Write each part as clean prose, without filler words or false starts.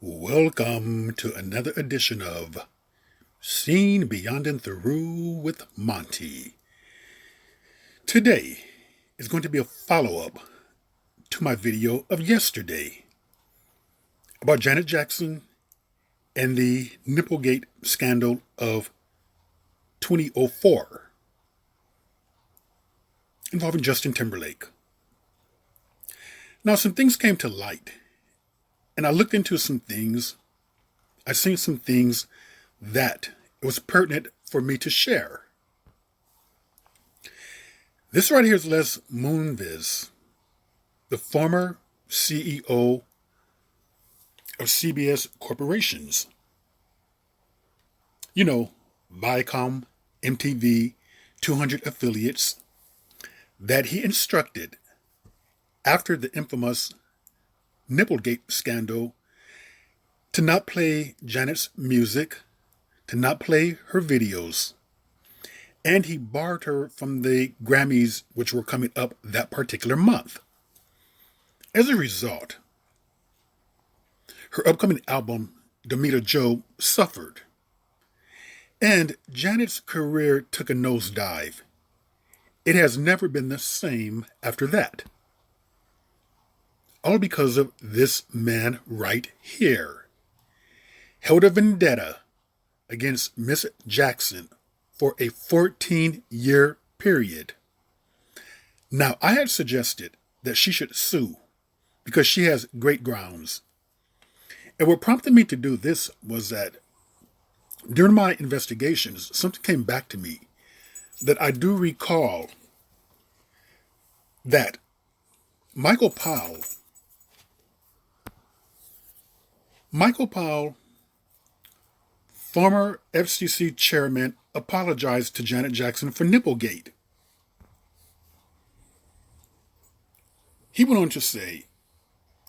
Welcome to another edition of Seen Beyond and Through with Monty. Today is going to be a follow-up to my video of yesterday about Janet Jackson and the Nipplegate scandal of 2004 involving Justin Timberlake. Now, some things came to light, and I looked into some things. I seen some things that it was pertinent for me to share. This right here is Les Moonves, the former CEO of CBS Corporations. You know, Viacom, MTV, 200 affiliates that he instructed after the infamous Nipplegate scandal to not play Janet's music, to not play her videos, and he barred her from the Grammys, which were coming up that particular month. As a result, her upcoming album, Damita Jo, suffered, and Janet's career took a nosedive. It has never been the same after that. All because of this man right here. Held a vendetta against Miss Jackson for a 14-year period. Now, I had suggested that she should sue because she has great grounds. And what prompted me to do this was that during my investigations, something came back to me that I do recall that Michael Powell, former FCC chairman, apologized to Janet Jackson for Nipplegate. He went on to say,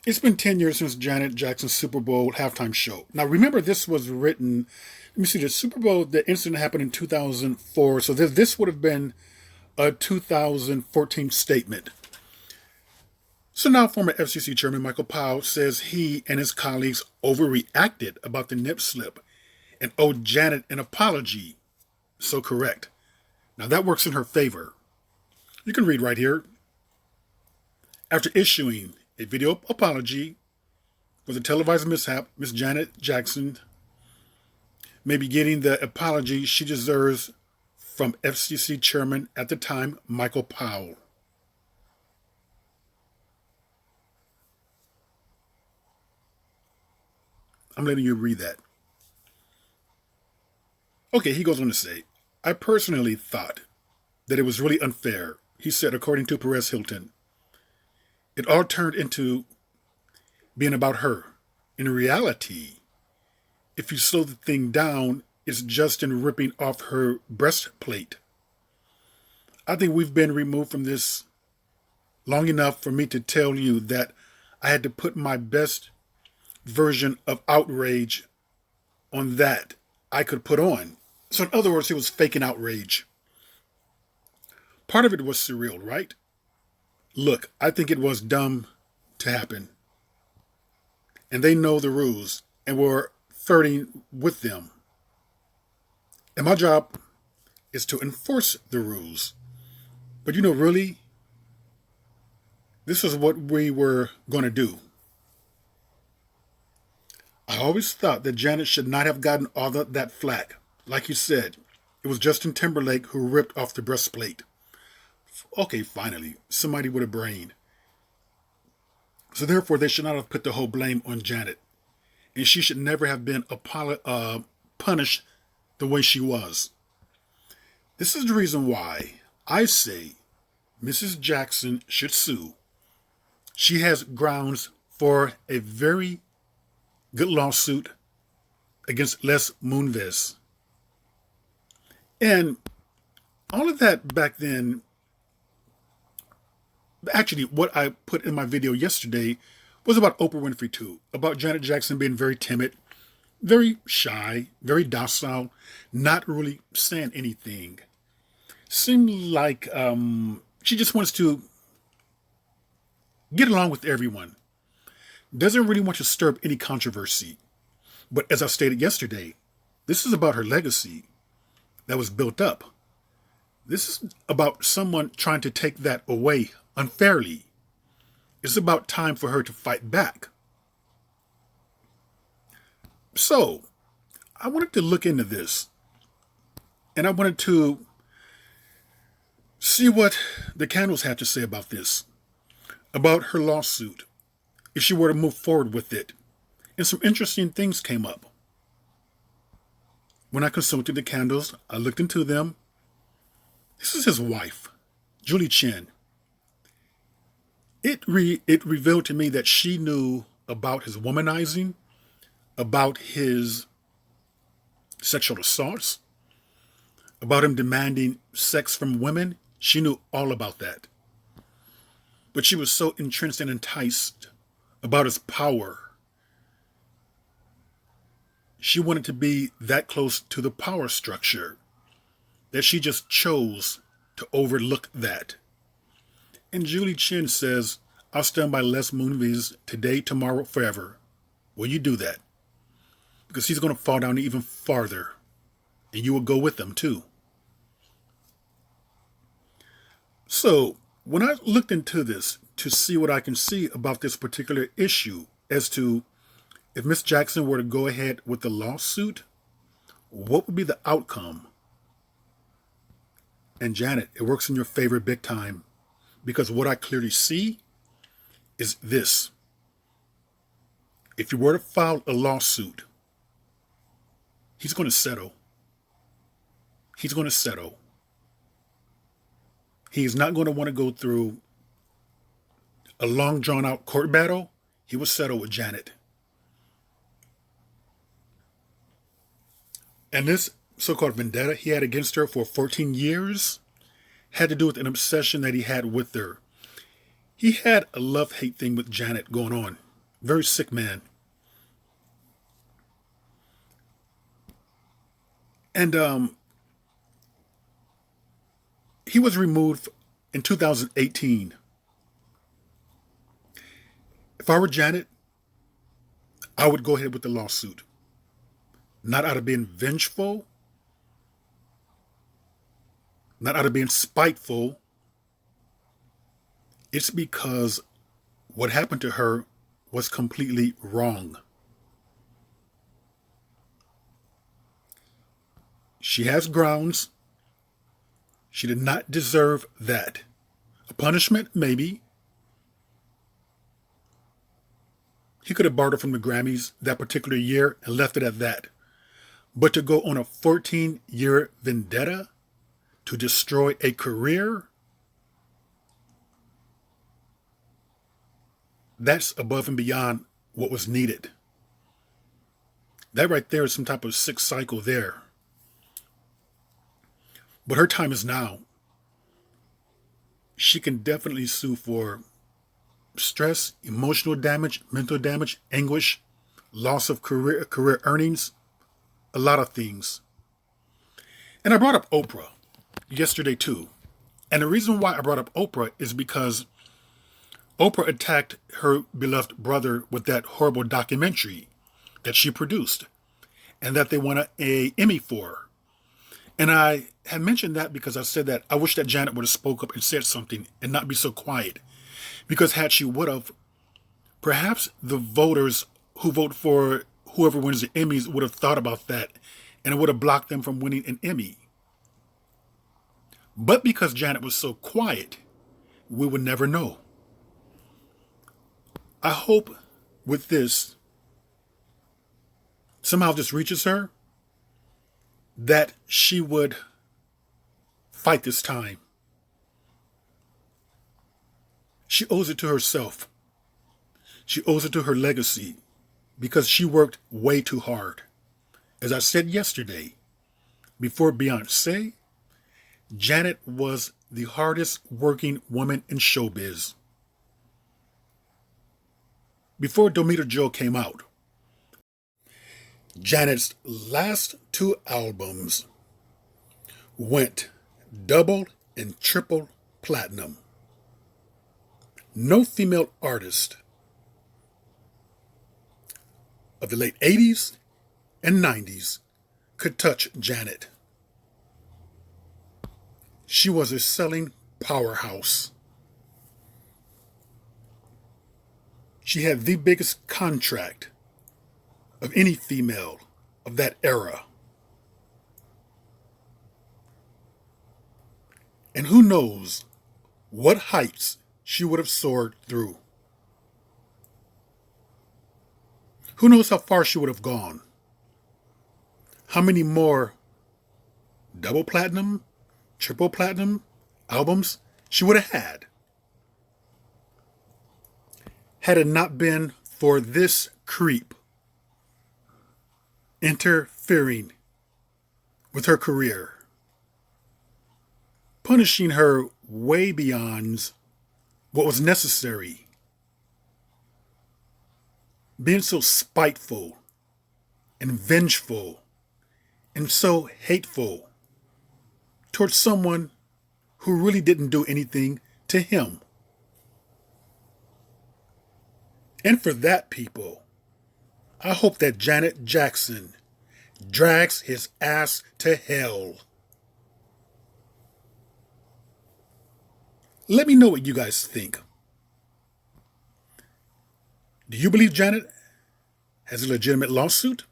"It's been 10 years since Janet Jackson's Super Bowl halftime show." Now, remember, this was written, let me see, the Super Bowl, the incident happened in 2004, so this would have been a 2014 statement. So now former FCC Chairman Michael Powell says he and his colleagues overreacted about the nip slip and owed Janet an apology. So correct. Now that works in her favor. You can read right here. After issuing a video apology for the televised mishap, Miss Janet Jackson may be getting the apology she deserves from FCC Chairman at the time, Michael Powell. I'm letting you read that. Okay, he goes on to say, "I personally thought that it was really unfair," he said, according to Perez Hilton. "It all turned into being about her. In reality, if you slow the thing down, it's Justin ripping off her breastplate. I think we've been removed from this long enough for me to tell you that I had to put my best version of outrage on that I could put on." So in other words, he was faking outrage. Part of it was surreal, right? Look, I think it was dumb to happen. And they know the rules, and we're flirting with them. And my job is to enforce the rules. But really, this is what we were going to do. I always thought that Janet should not have gotten all that flack. Like you said, it was Justin Timberlake who ripped off the breastplate. Okay, finally, somebody with a brain. So therefore, they should not have put the whole blame on Janet. And she should never have been punished the way she was. This is the reason why I say Mrs. Jackson should sue. She has grounds for a very good lawsuit against Les Moonves. And all of that back then, actually what I put in my video yesterday was about Oprah Winfrey too, about Janet Jackson being very timid, very shy, very docile, not really saying anything. Seemed like she just wants to get along with everyone. Doesn't really want to stir up any controversy. But as I stated yesterday, this is about her legacy that was built up. This is about someone trying to take that away unfairly. It's about time for her to fight back. So, I wanted to look into this, and I wanted to see what the Candles had to say about this, about her lawsuit, if she were to move forward with it. And some interesting things came up. When I consulted the Candles, I looked into them. This is his wife, Julie Chen. It revealed to me that she knew about his womanizing, about his sexual assaults, about him demanding sex from women. She knew all about that. But she was so entrenched and enticed about his power. She wanted to be that close to the power structure that she just chose to overlook that. And Julie Chen says, I'll stand by Les movies today, tomorrow, forever. Will you do that? Because he's going to fall down even farther. And you will go with them too. So, when I looked into this to see what I can see about this particular issue as to if Miss Jackson were to go ahead with the lawsuit, what would be the outcome? And Janet, it works in your favor big time, because what I clearly see is this. If you were to file a lawsuit, he's going to settle. He's going to settle. He's not going to want to go through a long drawn out court battle. He will settle with Janet. And this so-called vendetta he had against her for 14 years had to do with an obsession that he had with her. He had a love-hate thing with Janet going on. Very sick man. And he was removed in 2018. If I were Janet, I would go ahead with the lawsuit. Not out of being vengeful, not out of being spiteful. It's because what happened to her was completely wrong. She has grounds. She did not deserve that. A punishment, maybe. He could have barred her from the Grammys that particular year and left it at that. But to go on a 14-year vendetta to destroy a career, that's above and beyond what was needed. That right there is some type of sick cycle there. But her time is now. She can definitely sue for stress, emotional damage, mental damage, anguish, loss of career earnings, a lot of things. And I brought up Oprah yesterday too. And the reason why I brought up Oprah is because Oprah attacked her beloved brother with that horrible documentary that she produced and that they won an Emmy for. And I had mentioned that because I said that I wish that Janet would have spoke up and said something and not be so quiet. Because had she would have, perhaps the voters who vote for whoever wins the Emmys would have thought about that and it would have blocked them from winning an Emmy. But because Janet was so quiet, we would never know. I hope with this, somehow this reaches her, that she would fight this time. She owes it to herself. She owes it to her legacy because she worked way too hard. As I said yesterday, before Beyonce, Janet was the hardest working woman in showbiz. Before Domita Joe came out, Janet's last 2 albums went double and triple platinum. No female artist of the late 80s and 90s could touch Janet. She was a selling powerhouse. She had the biggest contract of any female of that era. And who knows what heights she would have soared through. Who knows how far she would have gone? How many more double platinum, triple platinum albums she would have had it not been for this creep interfering with her career, punishing her way beyond what was necessary, being so spiteful and vengeful and so hateful towards someone who really didn't do anything to him. And for that, people, I hope that Janet Jackson drags his ass to hell. Let me know what you guys think. Do you believe Janet has a legitimate lawsuit?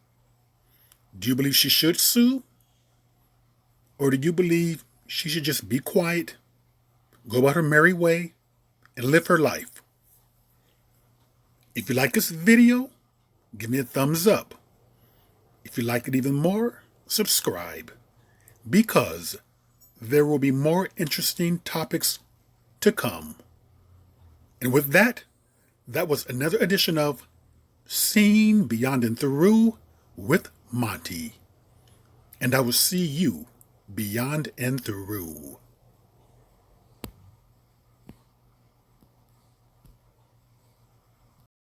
Do you believe she should sue? Or do you believe she should just be quiet, go about her merry way, and live her life? If you like this video, give me a thumbs up. If you like it even more, subscribe, because there will be more interesting topics to come. And with that, that was another edition of Seen Beyond and Through with Monty. And I will see you beyond and through.